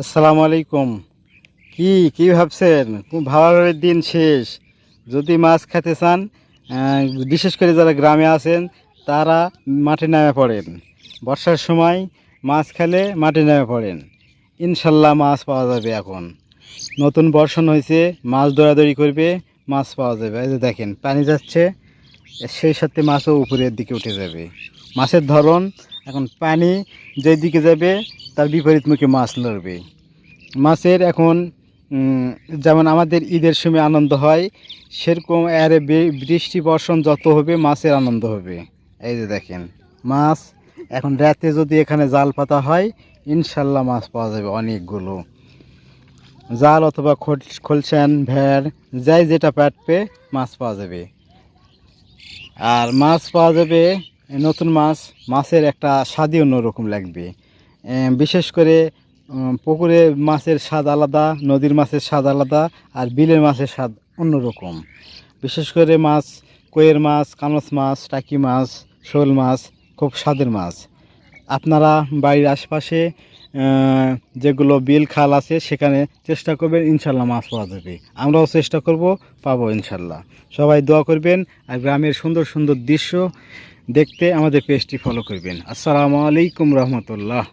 আসসালামু আলাইকুম। কি ভাবছেন? খুব ভালোভাবে দিন শেষ। যদি মাছ খেতে চান, আহ, বিশেষ করে যারা গ্রামে আছেন তারা মাঠে নেমে পড়েন। বর্ষার সময় মাছ খেলে মাঠে নেমে পড়েন। ইনশাল্লাহ মাছ পাওয়া যাবে এখন। নতুন বর্ষণ হয়েছে, মাছ দৌড়াদৌড়ি করবে, মাছ পাওয়া যাবে। এই যে দেখেন পানি যাচ্ছে, সেই সাথে মাছও উপরের দিকে উঠে যাবে। মাছের ধরন এখন পানি যেদিকে যাবে তার বিপরীতমুখী মাছ লড়বে। মাছের এখন যেমন আমাদের ঈদের সময় আনন্দ হয়, সেরকম এর বৃষ্টি বর্ষণ যত হবে মাছের আনন্দ হবে। এই যে দেখেন মাছ এখন রাতে যদি এখানে জাল পাতা হয়, ইনশাল্লাহ মাছ পাওয়া যাবে অনেকগুলো। জাল অথবা খোলসেন ভেড় যাই যেটা পাটবে মাছ পাওয়া যাবে। আর মাছ পাওয়া যাবে নতুন মাছ। মাছের একটা স্বাদই অন্যরকম লাগবে। বিশেষ করে পুকুরে মাছের স্বাদ আলাদা, নদীর মাছের স্বাদ আলাদা, আর বিলের মাছের স্বাদ অন্যরকম। বিশেষ করে মাছ, কইয়ের মাছ, কানস মাছ, টাকি মাছ, শোল মাছ খুব স্বাদের মাছ। আপনারা বাড়ির আশপাশে যেগুলো বিল খাল আছে সেখানে চেষ্টা করবেন, ইনশাল্লাহ মাছ পাওয়া যাবে। আমরাও চেষ্টা করব, পাবো ইনশাল্লাহ। সবাই দোয়া করবেন আর গ্রামের সুন্দর সুন্দর দৃশ্য দেখতে আমাদের পেজটি ফলো করবেন। আসসালামু আলাইকুম রহমতুল্লাহ।